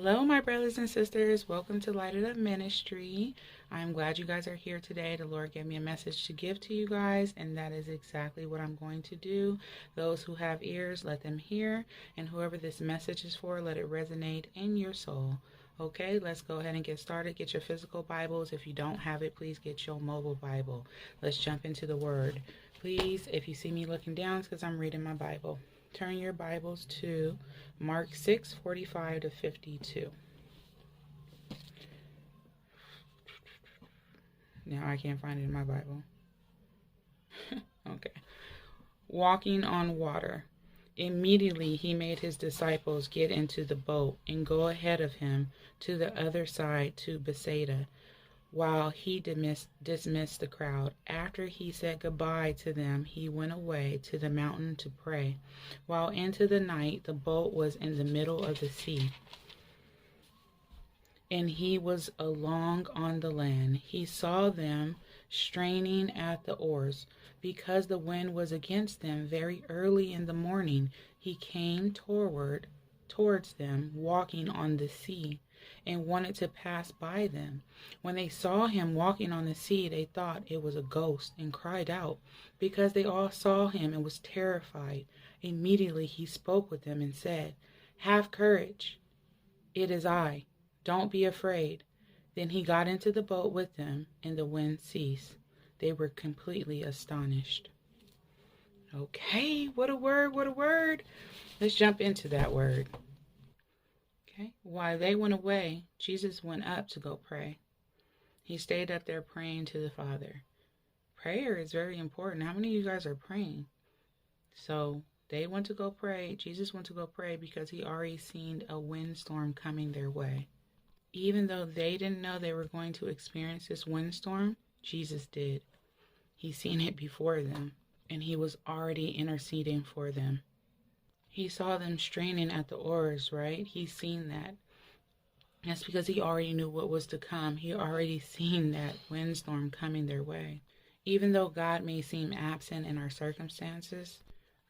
Hello, my brothers and sisters. Welcome to Light It Up Ministry. I'm glad you guys are here today. The Lord gave me a message to give to you guys, and that is exactly what I'm going to do. Those who have ears, let them hear, and whoever this message is for, let it resonate in your soul. Okay, let's go ahead and get started. Get your physical Bibles. If you don't have it, please get your mobile Bible. Let's jump into the Word. Please, if you see me looking down, it's because I'm reading my Bible. Turn your Bibles to Mark 6:45 to 52. Now I can't find it in my Bible. Okay. Walking on water. Immediately he made his disciples get into the boat and go ahead of him to the other side to Bethsaida, while he dismissed the crowd. After he said goodbye to them, he went away to the mountain to pray. While into the night, the boat was in the middle of the sea, and he was along on the land. He saw them straining at the oars, because the wind was against them. Very early in the morning, he came towards them, walking on the sea, and wanted to pass by them. When they saw him walking on the sea, they thought it was a ghost and cried out, because they all saw him and was terrified. Immediately he spoke with them and said, "Have courage, it is I. Don't be afraid." Then he got into the boat with them, and the wind ceased. They were completely astonished. Okay, what a word, what a word. Let's jump into that word. Okay, while they went away, Jesus went up to go pray. He stayed up there praying to the Father. Prayer is very important. How many of you guys are praying? So they went to go pray. Jesus went to go pray because he already seen a windstorm coming their way. Even though they didn't know they were going to experience this windstorm, Jesus did. He seen it before them, and he was already interceding for them. He saw them straining at the oars, right? He's seen that. That's because he already knew what was to come. He already seen that windstorm coming their way. Even though God may seem absent in our circumstances,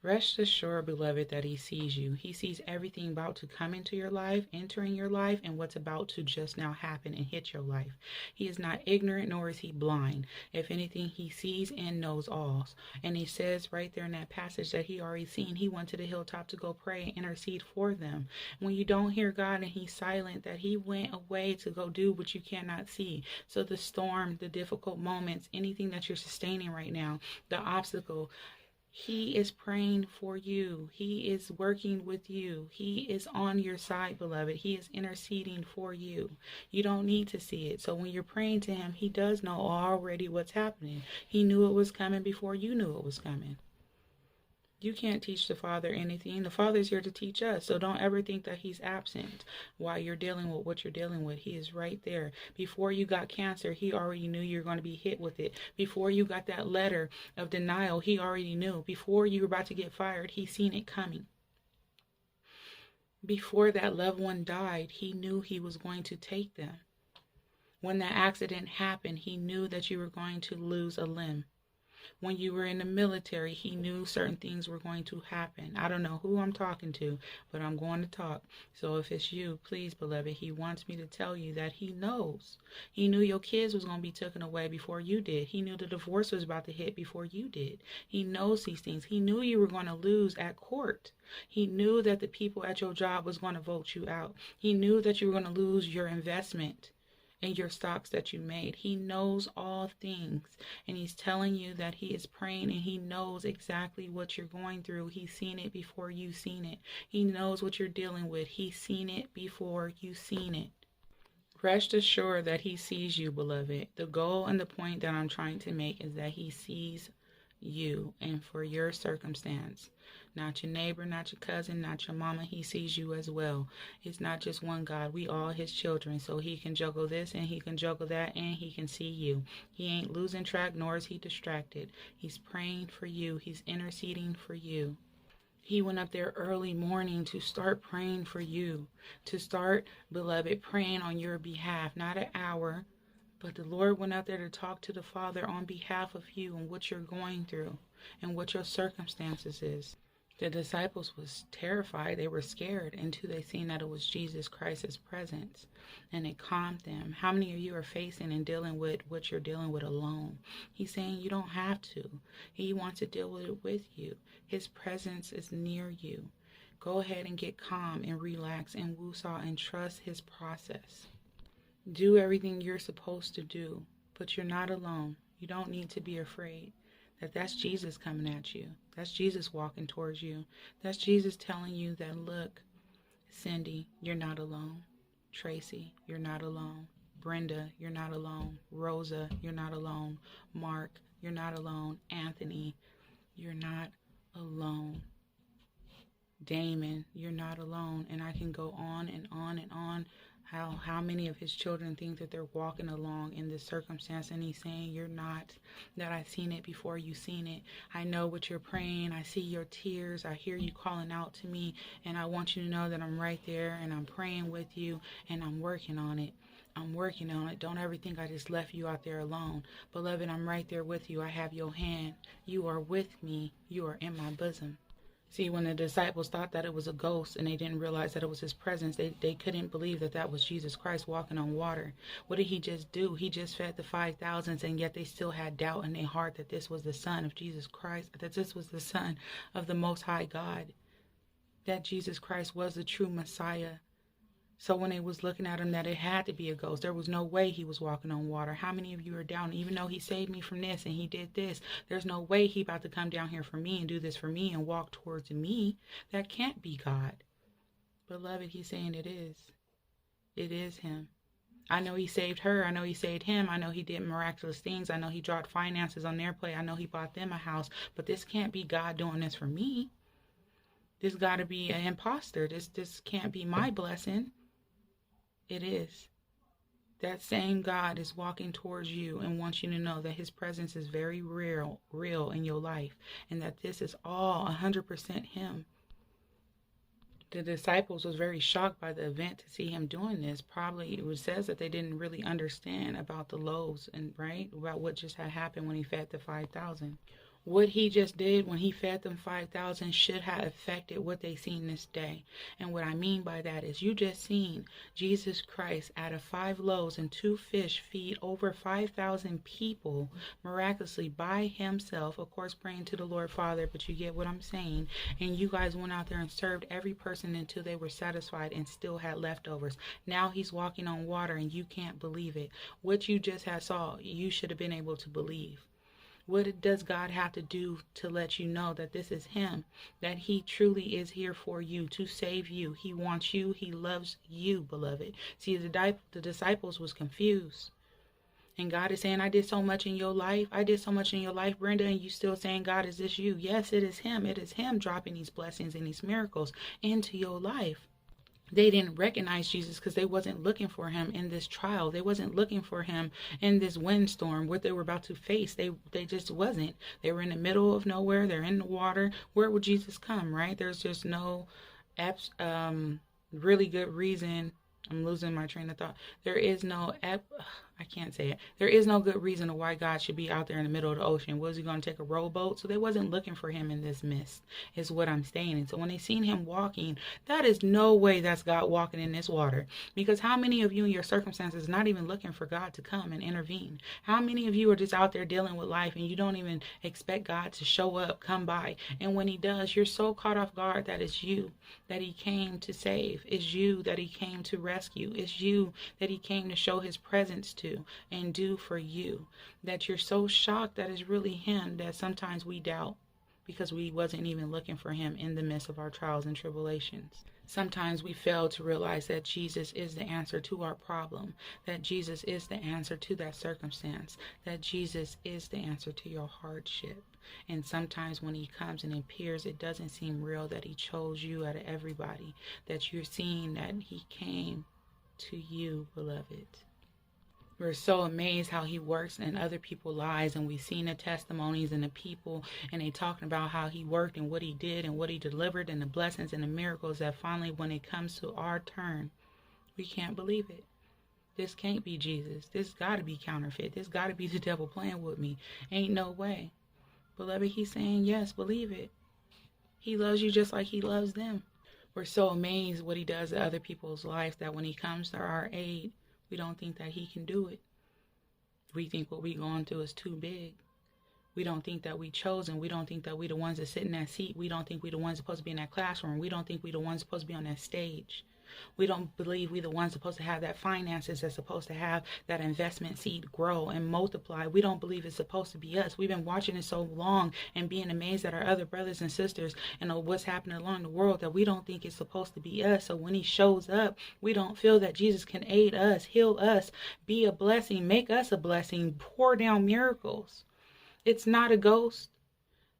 rest assured, beloved, that he sees you. He sees everything about to come into your life, entering your life, and what's about to just now happen and hit your life. He is not ignorant, nor is he blind. If anything, he sees and knows all. And he says right there in that passage that he already seen, he went to the hilltop to go pray and intercede for them. When you don't hear God and he's silent, that he went away to go do what you cannot see. So the storm, the difficult moments, anything that you're sustaining right now, the obstacle, he is praying for you. He is working with you. He is on your side, beloved. He is interceding for you. You don't need to see it. So when you're praying to him, he does know already what's happening. He knew it was coming before you knew it was coming. You can't teach the Father anything. The Father's here to teach us. So don't ever think that he's absent while you're dealing with what you're dealing with. He is right there. Before you got cancer, he already knew you were going to be hit with it. Before you got that letter of denial, he already knew. Before you were about to get fired, he seen it coming. Before that loved one died, he knew he was going to take them. When that accident happened, he knew that you were going to lose a limb. When you were in the military, he knew certain things were going to happen. I don't know who I'm talking to, but I'm going to talk. So if it's you, please, beloved, he wants me to tell you that he knows. He knew your kids was going to be taken away before you did. He knew the divorce was about to hit before you did. He knows these things. He knew you were going to lose at court. He knew that the people at your job was going to vote you out. He knew that you were going to lose your investment and your stocks that you made. He knows all things, and he's telling you that he is praying, and he knows exactly what you're going through. He's seen it before you've seen it. He knows what you're dealing with. He's seen it before you've seen it. Rest assured that he sees you, beloved. The goal and the point that I'm trying to make is that he sees you and for your circumstance. Not your neighbor, not your cousin, not your mama. He sees you as well. It's not just one God. We all his children. So he can juggle this and he can juggle that and he can see you. He ain't losing track, nor is he distracted. He's praying for you. He's interceding for you. He went up there early morning to start praying for you. To start, beloved, praying on your behalf. Not an hour, but the Lord went out there to talk to the Father on behalf of you and what you're going through and what your circumstances is. The disciples was terrified. They were scared until they seen that it was Jesus Christ's presence, and it calmed them. How many of you are facing and dealing with what you're dealing with alone? He's saying you don't have to. He wants to deal with it with you. His presence is near you. Go ahead and get calm and relax and woosah and trust his process. Do everything you're supposed to do, but you're not alone. You don't need to be afraid. That's Jesus coming at you. That's Jesus walking towards you. That's Jesus telling you that, look, Cindy, you're not alone. Tracy, you're not alone. Brenda, you're not alone. Rosa, you're not alone. Mark, you're not alone. Anthony, you're not alone. Damon, you're not alone. And I can go on and on and on. How many of his children think that they're walking along in this circumstance, and he's saying you're not, that I've seen it before you've seen it. I know what you're praying. I see your tears. I hear you calling out to me, and I want you to know that I'm right there, and I'm praying with you, and I'm working on it. I'm working on it. Don't ever think I just left you out there alone. Beloved, I'm right there with you. I have your hand. You are with me. You are in my bosom. See, when the disciples thought that it was a ghost and they didn't realize that it was his presence, they couldn't believe that that was Jesus Christ walking on water. What did he just do? He just fed the 5,000, and yet they still had doubt in their heart that this was the Son of Jesus Christ, that this was the Son of the Most High God, that Jesus Christ was the true Messiah. So when they was looking at him, that it had to be a ghost. There was no way he was walking on water. How many of you are down? Even though he saved me from this and he did this, there's no way he about to come down here for me and do this for me and walk towards me. That can't be God. Beloved, he's saying it is. It is him. I know he saved her. I know he saved him. I know he did miraculous things. I know he dropped finances on their plate. I know he bought them a house. But this can't be God doing this for me. This got to be an imposter. This can't be my blessing. It is. That same God is walking towards you and wants you to know that his presence is very real in your life, and that this is all 100% him. The disciples was very shocked by the event to see him doing this. Probably it says that they didn't really understand about the loaves and about what just had happened when he fed the 5,000. What he just did when he fed them 5,000 should have affected what they seen this day. And what I mean by that is you just seen Jesus Christ out of 5 loaves and 2 fish feed over 5,000 people miraculously by himself. Of course, praying to the Lord Father, but you get what I'm saying. And you guys went out there and served every person until they were satisfied and still had leftovers. Now he's walking on water and you can't believe it. What you just had saw, you should have been able to believe. What does God have to do to let you know that this is him, that he truly is here for you, to save you? He wants you. He loves you, beloved. See, the disciples was confused. And God is saying, I did so much in your life. I did so much in your life, Brenda, and you still saying, God, is this you? Yes, it is him. It is him dropping these blessings and these miracles into your life. They didn't recognize Jesus because they wasn't looking for him in this trial. They wasn't looking for him in this windstorm, what they were about to face. They just wasn't. They were in the middle of nowhere. They're in the water. Where would Jesus come, right? There's just no really good reason. I'm losing my train of thought. There is no I can't say it. There is no good reason to why God should be out there in the middle of the ocean. Was he going to take a rowboat? So they wasn't looking for him in this mist, is what I'm saying. And so when they seen him walking, that is no way that's God walking in this water. Because how many of you in your circumstances not even looking for God to come and intervene? How many of you are just out there dealing with life and you don't even expect God to show up, come by? And when he does, you're so caught off guard that it's you that he came to save. It's you that he came to rescue. It's you that he came to show his presence to and do for you, that you're so shocked that it's really him that sometimes we doubt because we wasn't even looking for him in the midst of our trials and tribulations. Sometimes we fail to realize that Jesus is the answer to our problem, that Jesus is the answer to that circumstance, that Jesus is the answer to your hardship. And sometimes when he comes and appears, it doesn't seem real that he chose you out of everybody, that you're seeing that he came to you, beloved. We're so amazed how he works in other people's lives, and we've seen the testimonies and the people, and they talking about how he worked and what he did and what he delivered and the blessings and the miracles, that finally when it comes to our turn, we can't believe it. This can't be Jesus. This got to be counterfeit. This got to be the devil playing with me. Ain't no way. Beloved, he's saying, yes, believe it. He loves you just like he loves them. We're so amazed what he does in other people's lives that when he comes to our aid, we don't think that he can do it. We think what we're going through is too big. We don't think that we chosen. We don't think that we the ones that sit in that seat. We don't think we the ones supposed to be in that classroom. We don't think we the ones supposed to be on that stage. We don't believe we the ones supposed to have that finances that's supposed to have that investment seed grow and multiply. We don't believe it's supposed to be us. We've been watching it so long and being amazed at our other brothers and sisters and what's happening along the world that we don't think it's supposed to be us. So when he shows up, we don't feel that Jesus can aid us, heal us, be a blessing, make us a blessing, pour down miracles. It's not a ghost.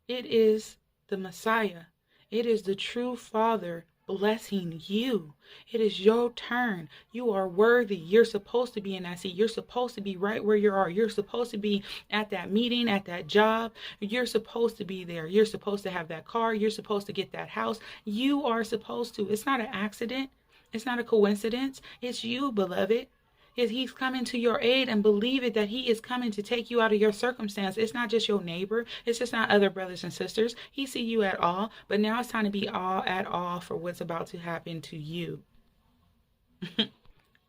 It is the Messiah. It is the true Father blessing you. It is your turn. You are worthy. You're supposed to be in that seat. You're supposed to be right where you are. You're supposed to be at that meeting, at that job. You're supposed to be there. You're supposed to have that car. You're supposed to get that house. You are supposed to. It's not an accident. It's not a coincidence. It's you, beloved. He's coming to your aid, and believe it that he is coming to take you out of your circumstance. It's not just your neighbor. It's just not other brothers and sisters. He see you at all, but now it's time to be all at all for what's about to happen to you.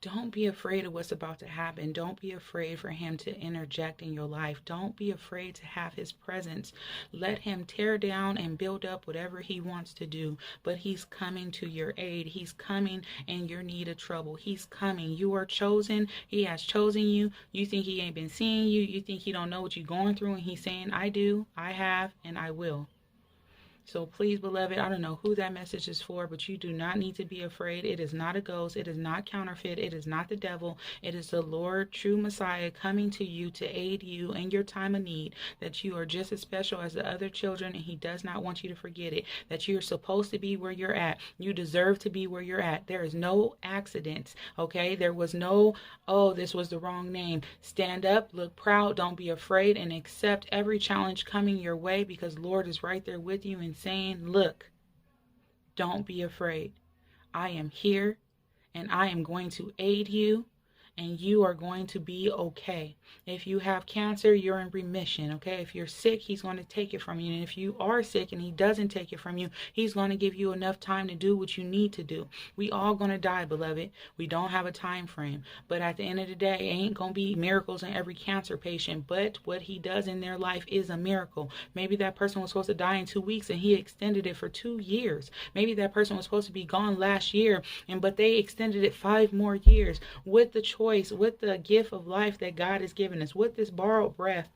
Don't be afraid of what's about to happen. Don't be afraid for him to interject in your life. Don't be afraid to have his presence. Let him tear down and build up whatever he wants to do. But he's coming to your aid. He's coming in your need of trouble. He's coming. You are chosen. He has chosen you. You think he ain't been seeing you. You think he don't know what you're going through. And he's saying, I do, I have, and I will. So please, beloved, I don't know who that message is for, but you do not need to be afraid. It is not a ghost. It is not counterfeit. It is not the devil. It is the Lord, true Messiah, coming to you to aid you in your time of need, that you are just as special as the other children, and he does not want you to forget it, that you're supposed to be where you're at. You deserve to be where you're at. There is no accidents, okay? There was no, oh, this was the wrong name. Stand up, look proud, don't be afraid, and accept every challenge coming your way, because Lord is right there with you and saying, look, don't be afraid. I am here and I am going to aid you, and you are going to be okay. If you have cancer, you're in remission, okay? If you're sick, he's going to take it from you. And if you are sick and he doesn't take it from you, he's going to give you enough time to do what you need to do. We all going to die, beloved. We don't have a time frame. But at the end of the day, it ain't going to be miracles in every cancer patient. But what he does in their life is a miracle. Maybe that person was supposed to die in 2 weeks and he extended it for 2 years. Maybe that person was supposed to be gone last year, but they extended it 5 more years with the choice, with the gift of life that God has given us, with this borrowed breath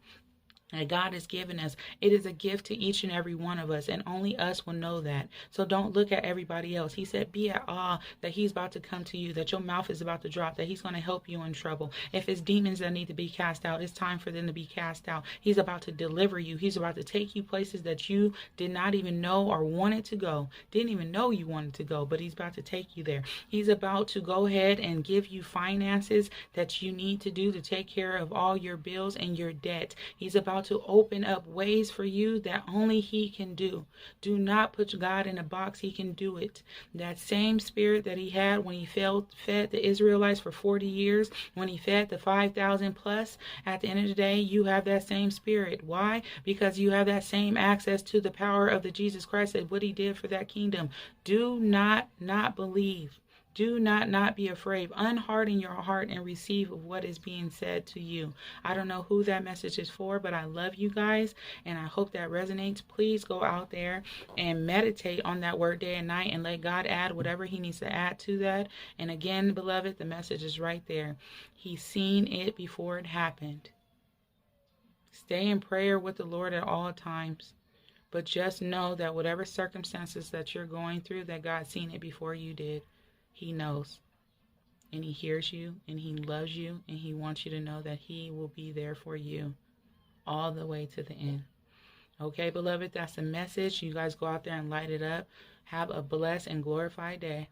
that God has given us. It is a gift to each and every one of us, and only us will know that. So don't look at everybody else. He said, be at awe that he's about to come to you, that your mouth is about to drop, that he's going to help you in trouble. If it's demons that need to be cast out, it's time for them to be cast out. He's about to deliver you. He's about to take you places that you did not even know or wanted to go, didn't even know you wanted to go, but he's about to take you there. He's about to go ahead and give you finances that you need to do to take care of all your bills and your debt. He's about to open up ways for you that only he can do. Do not put God in a box. He can do it. That same spirit that he had when he fed the Israelites for 40 years, when he fed the 5,000 plus, at the end of the day, you have that same spirit. Why? Because you have that same access to the power of the Jesus Christ and what he did for that kingdom. Do not believe. Do not be afraid. Unharden your heart and receive of what is being said to you. I don't know who that message is for, but I love you guys, and I hope that resonates. Please go out there and meditate on that word day and night, and let God add whatever he needs to add to that. And again, beloved, the message is right there. He's seen it before it happened. Stay in prayer with the Lord at all times. But just know that whatever circumstances that you're going through, that God's seen it before you did. He knows, and he hears you, and he loves you, and he wants you to know that he will be there for you all the way to the end. Okay, beloved, that's the message. You guys go out there and light it up. Have a blessed and glorified day.